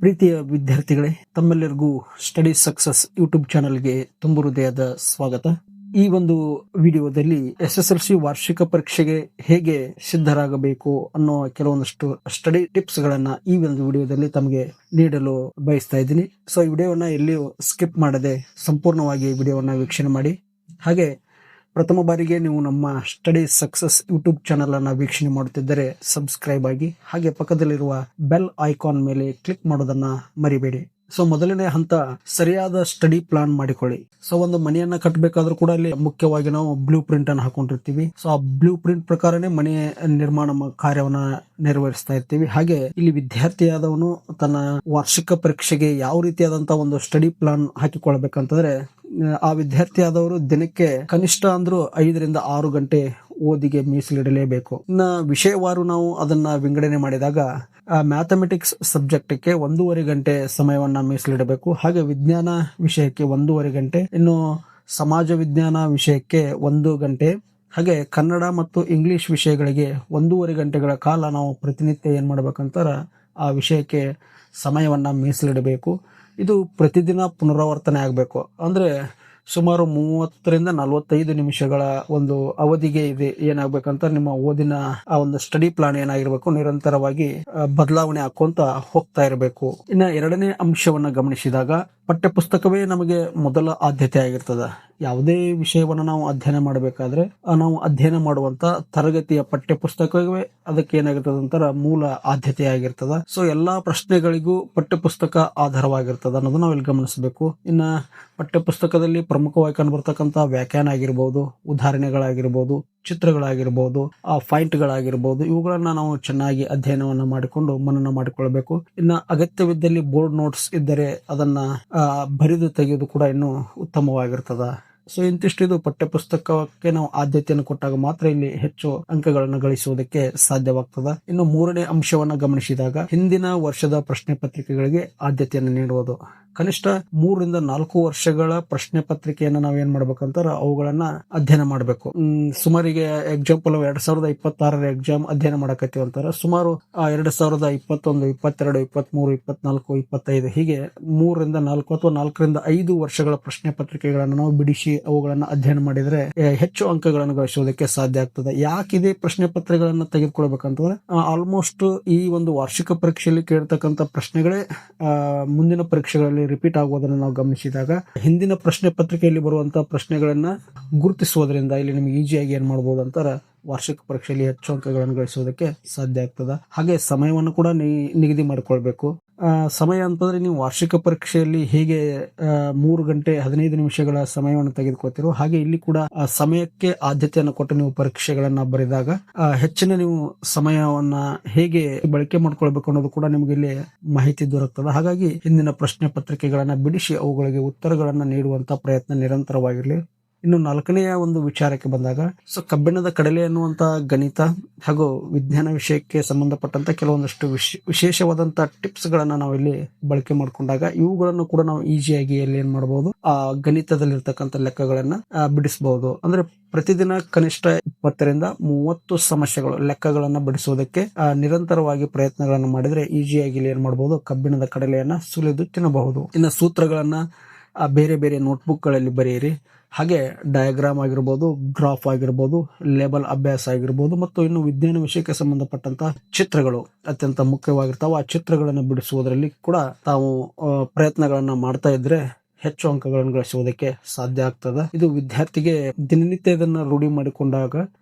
ಪ್ರೀತಿಯ ವಿದ್ಯಾರ್ಥಿಗಳೇ, ತಮ್ಮೆಲ್ಲರಿಗೂ ಸ್ಟಡಿ ಸಕ್ಸಸ್ ಯೂಟ್ಯೂಬ್ ಚಾನೆಲ್ಗೆ ತುಂಬ ಹೃದಯದ ಸ್ವಾಗತ. ಈ ಒಂದು ವಿಡಿಯೋದಲ್ಲಿ SSLC ವಾರ್ಷಿಕ ಪರೀಕ್ಷೆಗೆ ಹೇಗೆ ಸಿದ್ಧರಾಗಬೇಕು ಅನ್ನೋ ಕೆಲವೊಂದಷ್ಟು ಸ್ಟಡಿ ಟಿಪ್ಸ್ ಗಳನ್ನ ಈ ಒಂದು ವಿಡಿಯೋದಲ್ಲಿ ತಮಗೆ ನೀಡಲು ಬಯಸ್ತಾ ಇದ್ದೀನಿ. ಸೊ ಈ ವಿಡಿಯೋವನ್ನ ಎಲ್ಲಿಯೂ ಸ್ಕಿಪ್ ಮಾಡದೆ ಸಂಪೂರ್ಣವಾಗಿ ವಿಡಿಯೋವನ್ನ ವೀಕ್ಷಣೆ ಮಾಡಿ. ಹಾಗೆ ಪ್ರಥಮ ಬಾರಿಗೆ ನೀವು ನಮ್ಮ ಸ್ಟಡಿ ಸಕ್ಸಸ್ ಯೂಟ್ಯೂಬ್ ಚಾನೆಲ್ ಅನ್ನ ವೀಕ್ಷಣೆ ಮಾಡುತ್ತಿದ್ದರೆ ಸಬ್ಸ್ಕ್ರೈಬ್ ಆಗಿ, ಹಾಗೆ ಪಕ್ಕದಲ್ಲಿರುವ ಬೆಲ್ ಐಕಾನ್ ಮೇಲೆ ಕ್ಲಿಕ್ ಮಾಡೋದನ್ನ ಮರಿಬೇಡಿ. ಸೊ ಮೊದಲನೇ ಹಂತ, ಸರಿಯಾದ ಸ್ಟಡಿ ಪ್ಲಾನ್ ಮಾಡಿಕೊಳ್ಳಿ. ಸೊ ಒಂದು ಮನೆಯನ್ನ ಕಟ್ಟಬೇಕಾದ್ರೂ ಕೂಡ ಅಲ್ಲಿ ಮುಖ್ಯವಾಗಿ ನಾವು ಬ್ಲೂ ಪ್ರಿಂಟ್ ಅನ್ನು ಹಾಕೊಂಡಿರ್ತೀವಿ. ಸೊ ಆ ಬ್ಲೂ ಪ್ರಿಂಟ್ ಪ್ರಕಾರನೇ ಮನೆ ನಿರ್ಮಾಣ ಕಾರ್ಯವನ್ನ ನೆರವೇರಿಸ್ತಾ ಇರ್ತೀವಿ. ಹಾಗೆ ಇಲ್ಲಿ ವಿದ್ಯಾರ್ಥಿಯಾದವನು ತನ್ನ ವಾರ್ಷಿಕ ಪರೀಕ್ಷೆಗೆ ಯಾವ ರೀತಿಯಾದಂತಹ ಒಂದು ಸ್ಟಡಿ ಪ್ಲಾನ್ ಹಾಕಿಕೊಳ್ಬೇಕಂತಂದ್ರೆ, ಆ ವಿದ್ಯಾರ್ಥಿ ಆದವರು ದಿನಕ್ಕೆ ಕನಿಷ್ಠ ಅಂದ್ರೂ 5 ರಿಂದ 6 ಗಂಟೆ ಓದಿಗೆ ಮೀಸಲಿಡಲೇಬೇಕು. ಇನ್ನ ವಿಷಯವಾರು ನಾವು ಅದನ್ನ ವಿಂಗಡಣೆ ಮಾಡಿದಾಗ ಮ್ಯಾಥಮೆಟಿಕ್ಸ್ ಸಬ್ಜೆಕ್ಟ್ಗೆ 1.5 ಗಂಟೆ ಸಮಯವನ್ನ ಮೀಸಲಿಡಬೇಕು. ಹಾಗೆ ವಿಜ್ಞಾನ ವಿಷಯಕ್ಕೆ 1.5 ಗಂಟೆ, ಇನ್ನು ಸಮಾಜ ವಿಜ್ಞಾನ ವಿಷಯಕ್ಕೆ 1 ಗಂಟೆ, ಹಾಗೆ ಕನ್ನಡ ಮತ್ತು ಇಂಗ್ಲಿಷ್ ವಿಷಯಗಳಿಗೆ 1.5 ಗಂಟೆಗಳ ಕಾಲ ನಾವು ಪ್ರತಿನಿತ್ಯ ಏನ್ ಮಾಡ್ಬೇಕಂತಾರ ಆ ವಿಷಯಕ್ಕೆ ಸಮಯವನ್ನ ಮೀಸಲಿಡಬೇಕು. ಇದು ಪ್ರತಿದಿನ ಪುನರಾವರ್ತನೆ ಆಗಬೇಕು. ಅಂದ್ರೆ ಸುಮಾರು 30 ರಿಂದ 45 ನಿಮಿಷಗಳ ಒಂದು ಅವಧಿಗೆ ಇದು ಏನಾಗ್ಬೇಕಂತ ನಿಮ್ಮ ಓದಿನ ಆ ಒಂದು ಸ್ಟಡಿ ಪ್ಲಾನ್ ಏನಾಗಿರ್ಬೇಕು, ನಿರಂತರವಾಗಿ ಬದಲಾವಣೆ ಹಾಕೊಂತ ಹೋಗ್ತಾ ಇರಬೇಕು. ಇನ್ನ ಎರಡನೇ ಅಂಶವನ್ನ ಗಮನಿಸಿದಾಗ, ಪಠ್ಯ ಪುಸ್ತಕವೇ ನಮಗೆ ಮೊದಲ ಆದ್ಯತೆ ಆಗಿರ್ತದ. ಯಾವುದೇ ವಿಷಯವನ್ನ ನಾವು ಅಧ್ಯಯನ ಮಾಡಬೇಕಾದ್ರೆ ನಾವು ಅಧ್ಯಯನ ಮಾಡುವಂತ ತರಗತಿಯ ಪಠ್ಯ ಪುಸ್ತಕವೇ ಅದಕ್ಕೆ ಏನಾಗಿರ್ತದ ಅಂತಾರ ಮೂಲ ಆದ್ಯತೆ ಆಗಿರ್ತದ. ಸೊ ಎಲ್ಲಾ ಪ್ರಶ್ನೆಗಳಿಗೂ ಪಠ್ಯ ಪುಸ್ತಕ ಆಧಾರವಾಗಿರ್ತದ ಅನ್ನೋದನ್ನ ನಾವಿಲ್ಲಿ ಗಮನಿಸಬೇಕು. ಇನ್ನ ಪಠ್ಯ ಪುಸ್ತಕದಲ್ಲಿ ಪ್ರಮುಖವಾಗಿ ಕಂಡುಬರ್ತಕ್ಕಂತ ವ್ಯಾಖ್ಯಾನ ಆಗಿರ್ಬೋದು, ಉದಾಹರಣೆಗಳಾಗಿರ್ಬೋದು, ಚಿತ್ರಗಳಾಗಿರ್ಬೋದು, ಆ ಪಾಯಿಂಟ್ಗಳಾಗಿರ್ಬೋದು, ಇವುಗಳನ್ನ ನಾವು ಚೆನ್ನಾಗಿ ಅಧ್ಯಯನವನ್ನ ಮಾಡಿಕೊಂಡು ಮನನ ಮಾಡಿಕೊಳ್ಬೇಕು. ಇನ್ನ ಅಗತ್ಯವಿದ್ದಲ್ಲಿ ಬೋರ್ಡ್ ನೋಟ್ಸ್ ಇದ್ದರೆ ಅದನ್ನ ಬರೆದು ತೆಗೆಯುವುದು ಕೂಡ ಇನ್ನೂ ಉತ್ತಮವಾಗಿರ್ತದ. ಸೊ ಇಂತಿಷ್ಟು ಇದು ಪಠ್ಯ ಪುಸ್ತಕಕ್ಕೆ ನಾವು ಆದ್ಯತೆಯನ್ನು ಕೊಟ್ಟಾಗ ಮಾತ್ರ ಇಲ್ಲಿ ಹೆಚ್ಚು ಅಂಕಗಳನ್ನು ಗಳಿಸುವುದಕ್ಕೆ ಸಾಧ್ಯವಾಗ್ತದ. ಇನ್ನು ಮೂರನೇ ಅಂಶವನ್ನ ಗಮನಿಸಿದಾಗ, ಹಿಂದಿನ ವರ್ಷದ ಪ್ರಶ್ನೆ ಪತ್ರಿಕೆಗಳಿಗೆ ಆದ್ಯತೆಯನ್ನು ನೀಡುವುದು. ಕನಿಷ್ಠ 3 ರಿಂದ 4 ವರ್ಷಗಳ ಪ್ರಶ್ನೆ ಪತ್ರಿಕೆಯನ್ನ ನಾವ್ ಏನ್ ಮಾಡ್ಬೇಕಂತಾರ ಅವುಗಳನ್ನ ಅಧ್ಯಯನ ಮಾಡ್ಬೇಕು. ಸುಮಾರಿಗೆ ಎಕ್ಸಾಂಪಲ್ 2026 ಎಕ್ಸಾಮ್ ಅಧ್ಯಯನ ಮಾಡಕತ್ತೀವಿ ಅಂತಾರ, ಸುಮಾರು 2021, 22, 23, 24, 25 ಹೀಗೆ 3 ರಿಂದ 4 ಅಥವಾ 4 ರಿಂದ 5 ವರ್ಷಗಳ ಪ್ರಶ್ನೆ ಪತ್ರಿಕೆಗಳನ್ನು ನಾವು ಬಿಡಿಸಿ ಅವುಗಳನ್ನ ಅಧ್ಯಯನ ಮಾಡಿದ್ರೆ ಹೆಚ್ಚು ಅಂಕಗಳನ್ನು ಗಳಿಸುವುದಕ್ಕೆ ಸಾಧ್ಯ ಆಗ್ತದೆ. ಯಾಕಿದೆ ಪ್ರಶ್ನೆ ಪತ್ರಿಕೆಗಳನ್ನ ತೆಗೆದುಕೊಳ್ಬೇಕಂತಂದ್ರೆ, ಆಲ್ಮೋಸ್ಟ್ ಈ ಒಂದು ವಾರ್ಷಿಕ ಪರೀಕ್ಷೆಯಲ್ಲಿ ಕೇಳ್ತಕ್ಕಂಥ ಪ್ರಶ್ನೆಗಳೇ ಮುಂದಿನ ಪರೀಕ್ಷೆಗಳಲ್ಲಿ ರಿಪೀಟ್ ಆಗುವುದನ್ನು ನಾವು ಗಮನಿಸಿದಾಗ, ಹಿಂದಿನ ಪ್ರಶ್ನೆ ಪತ್ರಿಕೆಯಲ್ಲಿ ಬರುವಂತಹ ಪ್ರಶ್ನೆಗಳನ್ನ ಗುರುತಿಸುವುದರಿಂದ ಇಲ್ಲಿ ನಿಮ್ಗೆ ಈಸಿಯಾಗಿ ಏನ್ ಮಾಡಬಹುದು ಅಂತಾರ ವಾರ್ಷಿಕ ಪರೀಕ್ಷೆಯಲ್ಲಿ ಹೆಚ್ಚು ಅಂಕಗಳನ್ನು ಗಳಿಸುವುದಕ್ಕೆ ಸಾಧ್ಯ ಆಗ್ತದ. ಹಾಗೆ ಸಮಯವನ್ನು ಕೂಡ ನಿಗದಿ ಮಾಡಿಕೊಳ್ಬೇಕು. ಸಮಯ ಅಂತಂದ್ರೆ ನೀವು ವಾರ್ಷಿಕ ಪರೀಕ್ಷೆಯಲ್ಲಿ ಹೇಗೆ 3 ಗಂಟೆ 15 ನಿಮಿಷಗಳ ಸಮಯವನ್ನು ತೆಗೆದುಕೊಳ್ತೀರೋ, ಹಾಗೆ ಇಲ್ಲಿ ಕೂಡ ಸಮಯಕ್ಕೆ ಆದ್ಯತೆಯನ್ನು ಕೊಟ್ಟು ನೀವು ಪರೀಕ್ಷೆಗಳನ್ನ ಬರೆದಾಗ ಹೆಚ್ಚಿನ ನೀವು ಸಮಯವನ್ನ ಹೇಗೆ ಬಳಕೆ ಮಾಡ್ಕೊಳ್ಬೇಕು ಅನ್ನೋದು ಕೂಡ ನಿಮ್ಗೆ ಇಲ್ಲಿ ಮಾಹಿತಿ ದೊರಕ್ತದ. ಹಾಗಾಗಿ ಹಿಂದಿನ ಪ್ರಶ್ನೆ ಪತ್ರಿಕೆಗಳನ್ನ ಬಿಡಿಸಿ ಅವುಗಳಿಗೆ ಉತ್ತರಗಳನ್ನ ನೀಡುವಂತ ಪ್ರಯತ್ನ ನಿರಂತರವಾಗಿರ್ಲಿ. ಇನ್ನು 4ನೆಯ ಒಂದು ವಿಚಾರಕ್ಕೆ ಬಂದಾಗ, ಸೊ ಕಬ್ಬಿಣದ ಕಡಲೆ ಅನ್ನುವಂತ ಗಣಿತ ಹಾಗೂ ವಿಜ್ಞಾನ ವಿಷಯಕ್ಕೆ ಸಂಬಂಧಪಟ್ಟಂತ ಕೆಲವೊಂದಷ್ಟು ವಿಶೇಷವಾದಂತ ಟಿಪ್ಸ್ ಗಳನ್ನ ನಾವು ಇಲ್ಲಿ ಬಳಕೆ ಮಾಡ್ಕೊಂಡಾಗ ಇವುಗಳನ್ನು ಕೂಡ ನಾವು ಈಸಿಯಾಗಿ ಎಲ್ಲಿ ಏನ್ ಮಾಡಬಹುದು, ಆ ಗಣಿತದಲ್ಲಿರ್ತಕ್ಕಂಥ ಲೆಕ್ಕಗಳನ್ನ ಬಿಡಿಸಬಹುದು. ಅಂದ್ರೆ ಪ್ರತಿದಿನ ಕನಿಷ್ಠ 20 ರಿಂದ 30 ಸಮಸ್ಯೆಗಳು ಲೆಕ್ಕಗಳನ್ನ ಬಿಡಿಸುವುದಕ್ಕೆ ನಿರಂತರವಾಗಿ ಪ್ರಯತ್ನಗಳನ್ನ ಮಾಡಿದ್ರೆ ಈಸಿಯಾಗಿ ಇಲ್ಲಿ ಏನ್ ಮಾಡಬಹುದು, ಕಬ್ಬಿಣದ ಕಡಲೆಯನ್ನ ಸುಲಿದು ತಿನ್ನಬಹುದು. ಇನ್ನು ಸೂತ್ರಗಳನ್ನ ಬೇರೆ ಬೇರೆ ನೋಟ್ಬುಕ್ ಗಳಲ್ಲಿ ಬರೆಯಿರಿ. ಹಾಗೆ ಡಯಾಗ್ರಾಮ್ ಆಗಿರ್ಬೋದು, ಗ್ರಾಫ್ ಆಗಿರ್ಬೋದು, ಲೇಬಲ್ ಅಭ್ಯಾಸ ಆಗಿರ್ಬೋದು, ಮತ್ತು ಇನ್ನು ವಿಜ್ಞಾನ ವಿಷಯಕ್ಕೆ ಸಂಬಂಧಪಟ್ಟಂತ ಚಿತ್ರಗಳು ಅತ್ಯಂತ ಮುಖ್ಯವಾಗಿರ್ತಾವ. ಆ ಚಿತ್ರಗಳನ್ನು ಬಿಡಿಸುವುದರಲ್ಲಿ ಕೂಡ ತಾವು ಪ್ರಯತ್ನಗಳನ್ನ ಮಾಡ್ತಾ ಇದ್ರೆ ಹೆಚ್ಚು ಅಂಕಗಳನ್ನು ಗಳಿಸುವುದಕ್ಕೆ ಸಾಧ್ಯ ಆಗ್ತದ. ಇದು ವಿದ್ಯಾರ್ಥಿಗೆ ದಿನನಿತ್ಯ ಇದನ್ನ ರೂಢಿ ಮಾಡಿಕೊಂಡಾಗ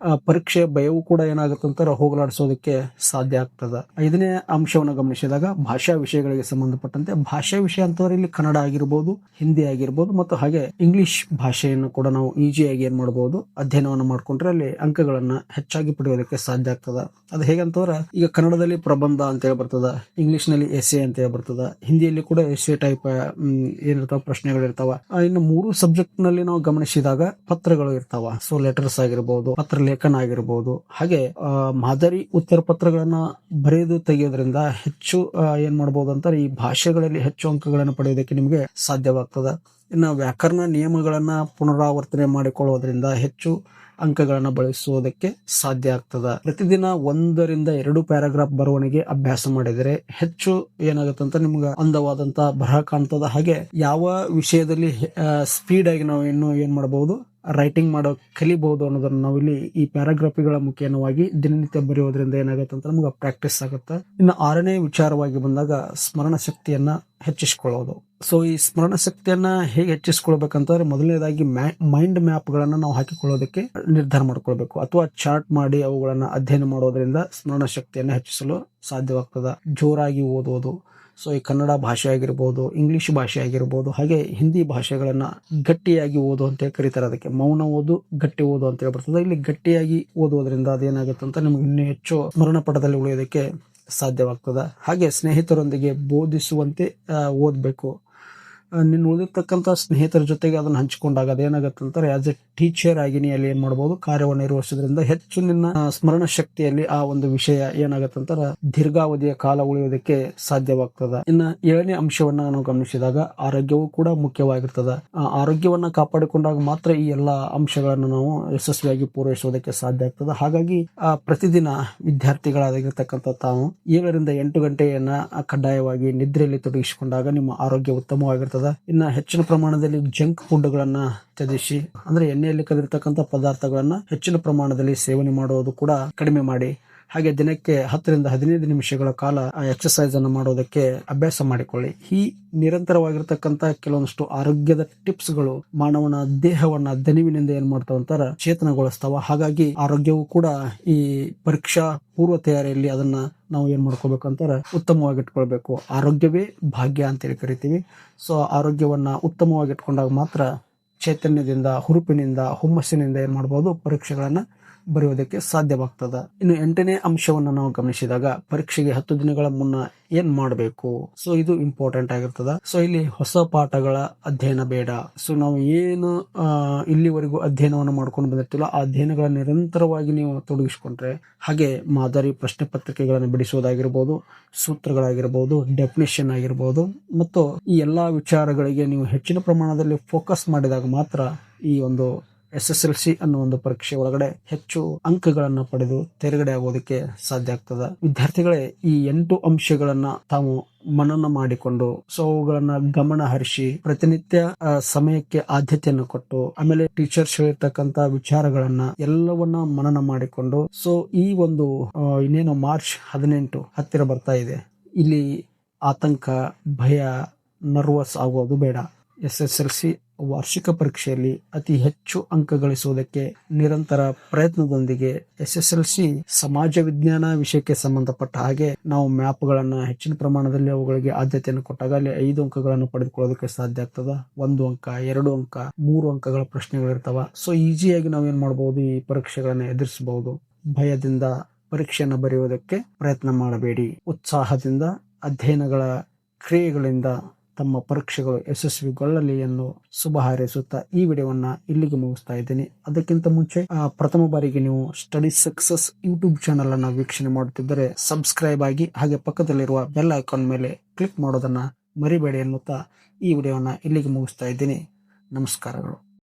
ಪರೀಕ್ಷೆಯ ಭಯವು ಕೂಡ ಏನಾಗುತ್ತಂತಾರ ಹೋಗಲಾಡಿಸೋದಕ್ಕೆ ಸಾಧ್ಯ ಆಗ್ತದ. 5ನೇ ಅಂಶವನ್ನು ಗಮನಿಸಿದಾಗ, ಭಾಷಾ ವಿಷಯಗಳಿಗೆ ಸಂಬಂಧಪಟ್ಟಂತೆ, ಭಾಷಾ ವಿಷಯ ಅಂತಂದ್ರೆ ಇಲ್ಲಿ ಕನ್ನಡ ಆಗಿರ್ಬೋದು, ಹಿಂದಿ ಆಗಿರ್ಬೋದು, ಮತ್ತು ಹಾಗೆ ಇಂಗ್ಲಿಷ್ ಭಾಷೆಯನ್ನು ಕೂಡ ನಾವು ಈಸಿಯಾಗಿ ಏನ್ ಮಾಡಬಹುದು, ಅಧ್ಯಯನವನ್ನು ಮಾಡ್ಕೊಂಡ್ರೆ ಅಲ್ಲಿ ಅಂಕಗಳನ್ನ ಹೆಚ್ಚಾಗಿ ಪಡೆಯೋದಕ್ಕೆ ಸಾಧ್ಯ ಆಗ್ತದ. ಅದು ಹೇಗಂತಂದ್ರ, ಈಗ ಕನ್ನಡದಲ್ಲಿ ಪ್ರಬಂಧ ಅಂತ ಹೇಳಿ ಬರ್ತದ, ಇಂಗ್ಲಿಷ್ ನಲ್ಲಿ ಎಸ್ಸೆ ಅಂತ ಹೇಳಿ ಬರ್ತದ, ಹಿಂದಿಯಲ್ಲಿ ಕೂಡ ಎಸ್ಸೆ ಟೈಪ್ ಏನಿರ್ತಾವ ಪ್ರಶ್ನೆಗಳಿರ್ತಾವ. ಇನ್ನು 3 ಸಬ್ಜೆಕ್ಟ್ ನಲ್ಲಿ ನಾವು ಗಮನಿಸಿದಾಗ ಪತ್ರಗಳು ಇರ್ತಾವ. ಸೊ ಲೆಟರ್ಸ್ ಆಗಿರ್ಬೋದು, ಪತ್ರ ಲೇಖನ ಆಗಿರ್ಬೋದು, ಹಾಗೆ ಮಾದರಿ ಉತ್ತರ ಪತ್ರಗಳನ್ನ ಬರೆದು ತೆಗೆಯೋದ್ರಿಂದ ಹೆಚ್ಚು ಏನ್ ಮಾಡಬಹುದು ಅಂತಾರೆ ಈ ಭಾಷೆಗಳಲ್ಲಿ ಹೆಚ್ಚು ಅಂಕಗಳನ್ನು ಪಡೆಯೋದಕ್ಕೆ ನಿಮಗೆ ಸಾಧ್ಯವಾಗ್ತದ. ಇನ್ನು ವ್ಯಾಕರಣ ನಿಯಮಗಳನ್ನ ಪುನರಾವರ್ತನೆ ಮಾಡಿಕೊಳ್ಳುವುದರಿಂದ ಹೆಚ್ಚು ಅಂಕಗಳನ್ನು ಬಳಸುವುದಕ್ಕೆ ಸಾಧ್ಯ ಆಗ್ತದ. ಪ್ರತಿದಿನ 1-2 ಪ್ಯಾರಾಗ್ರಾಫ್ ಬರವಣಿಗೆ ಅಭ್ಯಾಸ ಮಾಡಿದರೆ ಹೆಚ್ಚು ಏನಾಗುತ್ತೆ ಅಂತ ನಿಮ್ಗೆ ಅಂದವಾದಂತ ಬರಹ ಕಾಣ್ತದ. ಹಾಗೆ ಯಾವ ವಿಷಯದಲ್ಲಿ ಸ್ಪೀಡ್ ಆಗಿ ನಾವು ಇನ್ನು ಏನ್ ಮಾಡಬಹುದು, ರೈಟಿಂಗ್ ಮಾಡೋ ಕಲಿಬಹುದು ಅನ್ನೋದನ್ನ ನಾವಿಲ್ಲಿ ಈ ಪ್ಯಾರಾಗ್ರಾಫಿಗಳ ಮುಖೇನವಾಗಿ ದಿನನಿತ್ಯ ಬರೆಯೋದ್ರಿಂದ ಏನಾಗುತ್ತೆ ಅಂತ ನಮ್ಗೆ ಪ್ರಾಕ್ಟೀಸ್ ಆಗುತ್ತೆ. ಇನ್ನು 6ನೇ ವಿಚಾರವಾಗಿ ಬಂದಾಗ ಸ್ಮರಣ ಶಕ್ತಿಯನ್ನ ಹೆಚ್ಚಿಸಿಕೊಳ್ಳೋದು. ಸೊ ಈ ಸ್ಮರಣ ಶಕ್ತಿಯನ್ನ ಹೇಗೆ ಹೆಚ್ಚಿಸ್ಕೊಳ್ಬೇಕಂತಂದ್ರೆ ಮೊದಲನೇದಾಗಿ ಮೈಂಡ್ ಮ್ಯಾಪ್ ಗಳನ್ನ ನಾವು ಹಾಕಿಕೊಳ್ಳೋದಕ್ಕೆ ನಿರ್ಧಾರ ಮಾಡ್ಕೊಳ್ಬೇಕು, ಅಥವಾ ಚಾರ್ಟ್ ಮಾಡಿ ಅವುಗಳನ್ನ ಅಧ್ಯಯನ ಮಾಡೋದ್ರಿಂದ ಸ್ಮರಣ ಶಕ್ತಿಯನ್ನ ಹೆಚ್ಚಿಸಲು ಸಾಧ್ಯವಾಗ್ತದ. ಜೋರಾಗಿ ಓದೋದು, ಸೊ ಈ ಕನ್ನಡ ಭಾಷೆ ಆಗಿರ್ಬೋದು, ಇಂಗ್ಲಿಷ್ ಭಾಷೆ ಆಗಿರ್ಬೋದು, ಹಾಗೆ ಹಿಂದಿ ಭಾಷೆಗಳನ್ನ ಗಟ್ಟಿಯಾಗಿ ಓದು ಅಂತ ಕರೀತಾರೆ. ಅದಕ್ಕೆ ಮೌನ ಓದು, ಗಟ್ಟಿ ಓದು ಅಂತ ಹೇಳ್ಬರ್ತದೆ. ಇಲ್ಲಿ ಗಟ್ಟಿಯಾಗಿ ಓದೋದ್ರಿಂದ ಅದೇನಾಗುತ್ತೆ ಅಂತ ನಿಮ್ಗೆ ಇನ್ನೂ ಹೆಚ್ಚು ಸ್ಮರಣ ಪಟದಲ್ಲಿ ಉಳಿಯೋದಕ್ಕೆ ಸಾಧ್ಯವಾಗ್ತದ. ಹಾಗೆ ಸ್ನೇಹಿತರೊಂದಿಗೆ ಬೋಧಿಸುವಂತೆ ಓದಬೇಕು. ನಿನ್ನ ಉಳಿದಿರ್ತಕ್ಕಂಥ ಸ್ನೇಹಿತರ ಜೊತೆಗೆ ಅದನ್ನ ಹಂಚಿಕೊಂಡಾಗ ಅದೇನಾಗುತ್ತೆ ಅಂತಾರೆ, ಆಸ್ ಎ ಟೀಚರ್ ಆಗಿ ನೀ ಅಲ್ಲಿ ಏನ್ ಮಾಡಬಹುದು, ಕಾರ್ಯವನ್ನು ನಿರ್ವಹಿಸೋದ್ರಿಂದ ಹೆಚ್ಚು ನಿನ್ನ ಸ್ಮರಣ ಶಕ್ತಿಯಲ್ಲಿ ಆ ಒಂದು ವಿಷಯ ಏನಾಗುತ್ತೆ ಅಂತಾರ ದೀರ್ಘಾವಧಿಯ ಕಾಲ ಉಳಿಯೋದಕ್ಕೆ ಸಾಧ್ಯವಾಗ್ತದ. ಇನ್ನ 7ನೇ ಅಂಶವನ್ನ ನಾವು ಗಮನಿಸಿದಾಗ ಆರೋಗ್ಯವೂ ಕೂಡ ಮುಖ್ಯವಾಗಿರ್ತದ. ಆರೋಗ್ಯವನ್ನ ಕಾಪಾಡಿಕೊಂಡಾಗ ಮಾತ್ರ ಈ ಎಲ್ಲಾ ಅಂಶಗಳನ್ನು ನಾವು ಯಶಸ್ವಿಯಾಗಿ ಪೂರೈಸೋದಕ್ಕೆ ಸಾಧ್ಯ ಆಗ್ತದ. ಹಾಗಾಗಿ ಪ್ರತಿದಿನ ವಿದ್ಯಾರ್ಥಿಗಳಾಗಿರ್ತಕ್ಕಂಥ ತಾವು 7-8 ಗಂಟೆಯನ್ನ ಕಡ್ಡಾಯವಾಗಿ ನಿದ್ರೆಯಲ್ಲಿ ತೊಡಗಿಸಿಕೊಂಡಾಗ ನಿಮ್ಮ ಆರೋಗ್ಯ ಉತ್ತಮವಾಗಿರ್ತದೆ. ಇನ್ನ ಹೆಚ್ಚಿನ ಪ್ರಮಾಣದಲ್ಲಿ ಜಂಕ್ ಫುಡ್ ಗಳನ್ನ ತ್ಯಜಿಸಿ, ಅಂದ್ರೆ ಎಣ್ಣೆಯಲ್ಲಿ ಕದಿರ್ತಕ್ಕಂಥ ಪದಾರ್ಥಗಳನ್ನ ಹೆಚ್ಚಿನ ಪ್ರಮಾಣದಲ್ಲಿ ಸೇವನೆ ಮಾಡುವುದು ಕೂಡ ಕಡಿಮೆ ಮಾಡಿ. ಹಾಗೆ ದಿನಕ್ಕೆ 10-15 ನಿಮಿಷಗಳ ಕಾಲ ಎಕ್ಸರ್ಸೈಸ್ ಅನ್ನು ಮಾಡೋದಕ್ಕೆ ಅಭ್ಯಾಸ ಮಾಡಿಕೊಳ್ಳಿ. ಈ ನಿರಂತರವಾಗಿರ್ತಕ್ಕಂಥ ಕೆಲವೊಂದಷ್ಟು ಆರೋಗ್ಯದ ಟಿಪ್ಸ್ ಗಳು ಮಾನವನ ದೇಹವನ್ನ ದಣಿವಿನಿಂದ ಏನ್ ಮಾಡ್ತಾವ ಅಂತಾರ ಚೇತನಗೊಳಿಸ್ತಾವ. ಹಾಗಾಗಿ ಆರೋಗ್ಯವು ಕೂಡ ಈ ಪರೀಕ್ಷಾ ಪೂರ್ವ ತಯಾರಿಯಲ್ಲಿ ಅದನ್ನ ನಾವು ಏನ್ ಮಾಡ್ಕೋಬೇಕು ಅಂತಾರ ಉತ್ತಮವಾಗಿಟ್ಕೊಳ್ಬೇಕು. ಆರೋಗ್ಯವೇ ಭಾಗ್ಯ ಅಂತೇಳಿ ಕರಿತೀವಿ. ಸೊ ಆರೋಗ್ಯವನ್ನ ಉತ್ತಮವಾಗಿಟ್ಕೊಂಡಾಗ ಮಾತ್ರ ಚೈತನ್ಯದಿಂದ, ಹುರುಪಿನಿಂದ, ಹುಮ್ಮಸ್ಸಿನಿಂದ ಏನ್ ಮಾಡಬಹುದು, ಪರೀಕ್ಷೆಗಳನ್ನ ಬರೆಯೋದಕ್ಕೆ ಸಾಧ್ಯವಾಗ್ತದ. ಇನ್ನು 8ನೇ ಅಂಶವನ್ನ ನಾವು ಗಮನಿಸಿದಾಗ ಪರೀಕ್ಷೆಗೆ 10 ದಿನಗಳ ಮುನ್ನ ಏನ್ ಮಾಡಬೇಕು. ಸೊ ಇದು ಇಂಪಾರ್ಟೆಂಟ್ ಆಗಿರ್ತದ. ಸೊ ಇಲ್ಲಿ ಹೊಸ ಪಾಠಗಳ ಅಧ್ಯಯನ ಬೇಡ. ಸೊ ನಾವು ಏನು ಇಲ್ಲಿವರೆಗೂ ಅಧ್ಯಯನವನ್ನು ಮಾಡ್ಕೊಂಡು ಬಂದಿರ್ತೀವಲ್ಲ ಆ ಅಧ್ಯಯನಗಳ ನಿರಂತರವಾಗಿ ನೀವು ತೊಡಗಿಸಿಕೊಂಡ್ರೆ, ಹಾಗೆ ಮಾದರಿ ಪ್ರಶ್ನೆ ಪತ್ರಿಕೆಗಳನ್ನು ಬಿಡಿಸೋದಾಗಿರ್ಬೋದು, ಸೂತ್ರಗಳಾಗಿರ್ಬೋದು, ಡೆಫಿನೇಷನ್ ಆಗಿರ್ಬೋದು, ಮತ್ತು ಈ ಎಲ್ಲಾ ವಿಚಾರಗಳಿಗೆ ನೀವು ಹೆಚ್ಚಿನ ಪ್ರಮಾಣದಲ್ಲಿ ಫೋಕಸ್ ಮಾಡಿದಾಗ ಮಾತ್ರ ಈ ಒಂದು SSLC ಅನ್ನೋ ಒಂದು ಪರೀಕ್ಷೆ ಒಳಗಡೆ ಹೆಚ್ಚು ಅಂಕಗಳನ್ನ ಪಡೆದು ತೆರಗಡೆ ಆಗೋದಕ್ಕೆ ಸಾಧ್ಯ ಆಗ್ತದ. ವಿದ್ಯಾರ್ಥಿಗಳೇ ಈ 8 ಅಂಶಗಳನ್ನ ತಾವು ಮನನ ಮಾಡಿಕೊಂಡು, ಸೊ ಅವುಗಳನ್ನ ಗಮನ ಹರಿಸಿ ಪ್ರತಿನಿತ್ಯ ಸಮಯಕ್ಕೆ ಆದ್ಯತೆಯನ್ನು ಕೊಟ್ಟು, ಆಮೇಲೆ ಟೀಚರ್ಸ್ ಹೇಳಿರ್ತಕ್ಕಂತ ವಿಚಾರಗಳನ್ನ ಎಲ್ಲವನ್ನ ಮನನ ಮಾಡಿಕೊಂಡು, ಸೊ ಈ ಒಂದು ಇನ್ನೇನು ಮಾರ್ಚ್ 18 ಹತ್ತಿರ ಬರ್ತಾ ಇದೆ, ಇಲ್ಲಿ ಆತಂಕ, ಭಯ, ನರ್ವಸ್ ಆಗೋದು ಬೇಡ. SSLC ವಾರ್ಷಿಕ ಪರೀಕ್ಷೆಯಲ್ಲಿ ಅತಿ ಹೆಚ್ಚು ಅಂಕ ಗಳಿಸುವುದಕ್ಕೆ ನಿರಂತರ ಪ್ರಯತ್ನದೊಂದಿಗೆ SSLC ಸಮಾಜ ವಿಜ್ಞಾನ ವಿಷಯಕ್ಕೆ ಸಂಬಂಧಪಟ್ಟ ಹಾಗೆ ನಾವು ಮ್ಯಾಪ್ಗಳನ್ನ ಹೆಚ್ಚಿನ ಪ್ರಮಾಣದಲ್ಲಿ ಅವುಗಳಿಗೆ ಆದ್ಯತೆಯನ್ನು ಕೊಟ್ಟಾಗ ಅಲ್ಲಿ 5 ಅಂಕಗಳನ್ನು ಪಡೆದುಕೊಳ್ಳೋದಕ್ಕೆ ಸಾಧ್ಯ ಆಗ್ತದ. 1 ಅಂಕ, 2 ಅಂಕ, 3 ಅಂಕಗಳ ಪ್ರಶ್ನೆಗಳಿರ್ತಾವ. ಸೊ ಈಸಿಯಾಗಿ ನಾವು ಏನ್ ಮಾಡಬಹುದು, ಈ ಪರೀಕ್ಷೆಗಳನ್ನ ಎದುರಿಸಬಹುದು. ಭಯದಿಂದ ಪರೀಕ್ಷೆಯನ್ನು ಬರೆಯುವುದಕ್ಕೆ ಪ್ರಯತ್ನ ಮಾಡಬೇಡಿ. ಉತ್ಸಾಹದಿಂದ ಅಧ್ಯಯನಗಳ ಕ್ರಿಯೆಗಳಿಂದ ತಮ್ಮ ಪರೀಕ್ಷೆಗಳು ಯಶಸ್ವಿಗೊಳ್ಳಲಿ ಎಂದು ಶುಭ ಹಾರೈಸುತ್ತಾ ಈ ವಿಡಿಯೋವನ್ನ ಇಲ್ಲಿಗೆ ಮುಗಿಸ್ತಾ ಇದ್ದೀನಿ. ಅದಕ್ಕಿಂತ ಮುಂಚೆ ಪ್ರಥಮ ಬಾರಿಗೆ ನೀವು ಸ್ಟಡಿ ಸಕ್ಸಸ್ ಯೂಟ್ಯೂಬ್ ಚಾನಲ್ ಅನ್ನ ವೀಕ್ಷಣೆ ಮಾಡುತ್ತಿದ್ದರೆ ಸಬ್ಸ್ಕ್ರೈಬ್ ಆಗಿ, ಹಾಗೆ ಪಕ್ಕದಲ್ಲಿರುವ ಬೆಲ್ ಐಕಾನ್ ಮೇಲೆ ಕ್ಲಿಕ್ ಮಾಡೋದನ್ನ ಮರಿಬೇಡಿ ಎನ್ನುತ್ತಾ ಈ ವಿಡಿಯೋವನ್ನ ಇಲ್ಲಿಗೆ ಮುಗಿಸ್ತಾ ಇದ್ದೀನಿ. ನಮಸ್ಕಾರಗಳು.